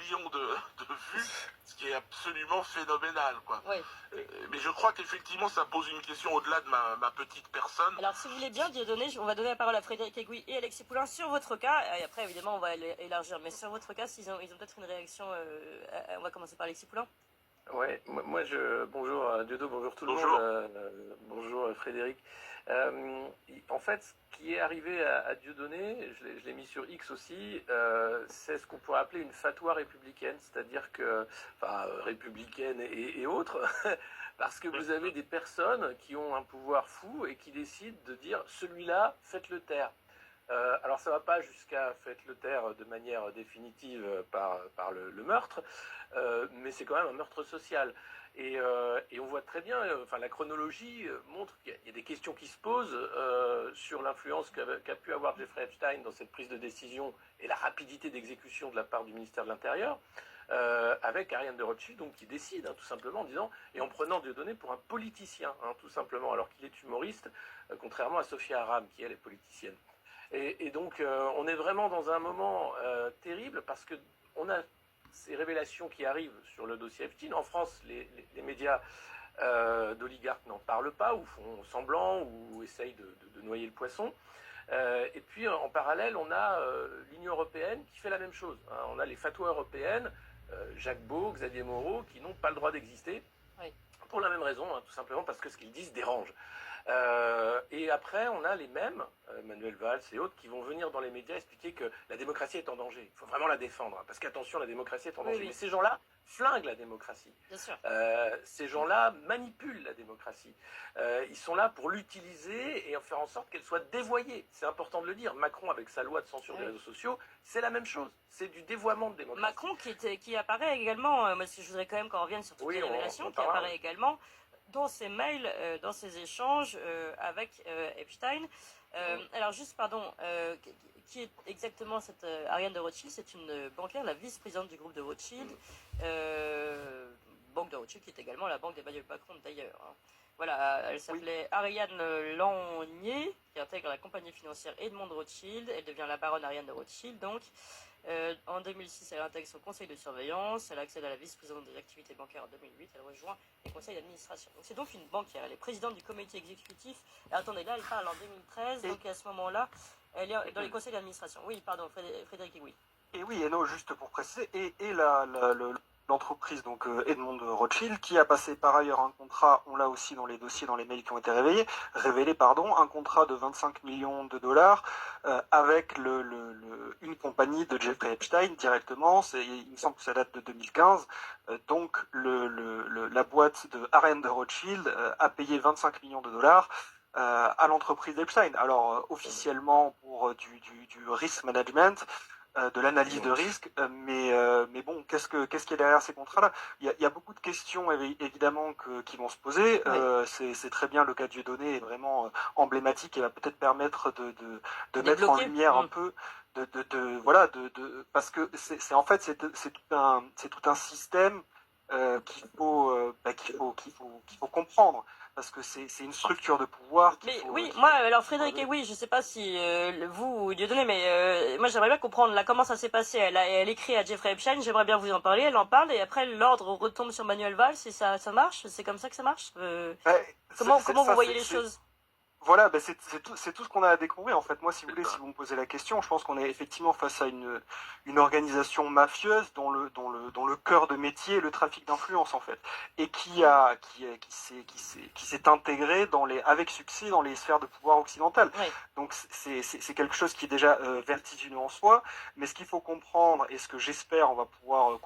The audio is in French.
millions de vues, ce qui est absolument phénoménal, quoi. Oui. Mais je crois qu'effectivement, ça pose une question au-delà de ma petite personne. Alors, si vous voulez bien, Dieudonné, on va donner la parole à Frédéric Aiguille et Alexis Poulain sur votre cas, et après, évidemment, on va élargir. Mais sur votre cas, ils ont peut-être une réaction. On va commencer par Alexis Poulain. Ouais, bonjour Diodo, bonjour tout le Bonjour. monde, bonjour Frédéric. En fait, ce qui est arrivé à Dieudonné, je l'ai mis sur X aussi, c'est ce qu'on pourrait appeler une fatwa républicaine, c'est-à-dire que, enfin, républicaine et autres, parce que vous avez des personnes qui ont un pouvoir fou et qui décident de dire celui-là, faites-le taire. Alors ça ne va pas jusqu'à faites-le taire de manière définitive par le meurtre, mais c'est quand même un meurtre social. Et on voit très bien, enfin la chronologie montre qu'il y a des questions qui se posent sur l'influence qu'a pu avoir Jeffrey Epstein dans cette prise de décision et la rapidité d'exécution de la part du ministère de l'Intérieur, avec Ariane de Rothschild, donc qui décide tout simplement en disant, et en prenant Dieudonné pour un politicien, tout simplement, alors qu'il est humoriste, contrairement à Sophia Aram, qui elle est politicienne. Et donc, on est vraiment dans un moment terrible parce que on a ces révélations qui arrivent sur le dossier Epstein. En France, les médias d'oligarques n'en parlent pas, ou font semblant, ou essayent de noyer le poisson. Et puis, en parallèle, on a l'Union européenne qui fait la même chose. On a les fatwas européennes, Jacques Beau, Xavier Moreau, qui n'ont pas le droit d'exister. Oui. Pour la même raison, tout simplement parce que ce qu'ils disent dérange. Et après, on a les mêmes, Manuel Valls et autres, qui vont venir dans les médias expliquer que la démocratie est en danger. Il faut vraiment la défendre, parce qu'attention, la démocratie est en danger. Oui. Mais ces gens-là flinguent la démocratie. Bien sûr. Ces gens-là manipulent la démocratie. Ils sont là pour l'utiliser et en faire en sorte qu'elle soit dévoyée. C'est important de le dire. Macron, avec sa loi de censure des réseaux sociaux, c'est la même chose. C'est du dévoiement de démocratie. Macron qui apparaît également, moi je voudrais quand même qu'on revienne sur toutes les révélations, qui apparaît également dans ses mails, dans ses échanges avec Epstein. Alors juste, pardon, qui est exactement cette Ariane de Rothschild? C'est une banquière, la vice-présidente du groupe de Rothschild, banque de Rothschild qui est également la banque d'Emmanuel Macron d'ailleurs. Voilà, elle s'appelait Ariane Langnier, qui intègre la compagnie financière Edmond de Rothschild. Elle devient la baronne Ariane de Rothschild, donc. En 2006, elle intègre son conseil de surveillance, elle accède à la vice-présidente des activités bancaires en 2008, elle rejoint les conseils d'administration. Donc c'est donc une banquière, elle est présidente du comité exécutif. Et attendez, là elle parle en 2013, donc à ce moment-là, elle est dans les conseils d'administration. Oui, pardon, Frédéric Aiguille. Et oui, et non, juste pour préciser, l'entreprise, donc Edmond de Rothschild, qui a passé par ailleurs un contrat, on l'a aussi dans les dossiers, dans les mails qui ont été révélés, un contrat de 25 millions de dollars avec une compagnie de Jeffrey Epstein directement. Il me semble que ça date de 2015. Donc la boîte de Ariane de Rothschild a payé 25 millions de dollars à l'entreprise d'Epstein. Alors officiellement pour du risk management, de l'analyse de risque, mais bon, qu'est-ce qu'il y a derrière ces contrats-là? Il y a beaucoup de questions évidemment qui vont se poser. Oui. C'est très bien, le cas de Dieudonné est vraiment emblématique et va peut-être permettre de mettre en lumière un peu parce que c'est en fait c'est tout un système qu'il faut comprendre. Parce que c'est une structure de pouvoir. Mais oui, moi, alors Frédéric, oui, je sais pas si vous, Dieudonné, mais moi j'aimerais bien comprendre là comment ça s'est passé. Elle écrit à Jeffrey Epstein, j'aimerais bien vous en parler, elle en parle, et après l'ordre retombe sur Manuel Valls, et ça marche? C'est comme ça que ça marche? Comment vous voyez les choses? Voilà, c'est tout ce qu'on a à découvrir en fait. Moi, si vous voulez, si vous me posez la question, je pense qu'on est effectivement face à une organisation mafieuse dont le cœur de métier est le trafic d'influence en fait, et qui s'est intégré avec succès dans les sphères de pouvoir occidentales. Oui. Donc c'est quelque chose qui est déjà vertigineux en soi, mais ce qu'il faut comprendre et ce que j'espère on va pouvoir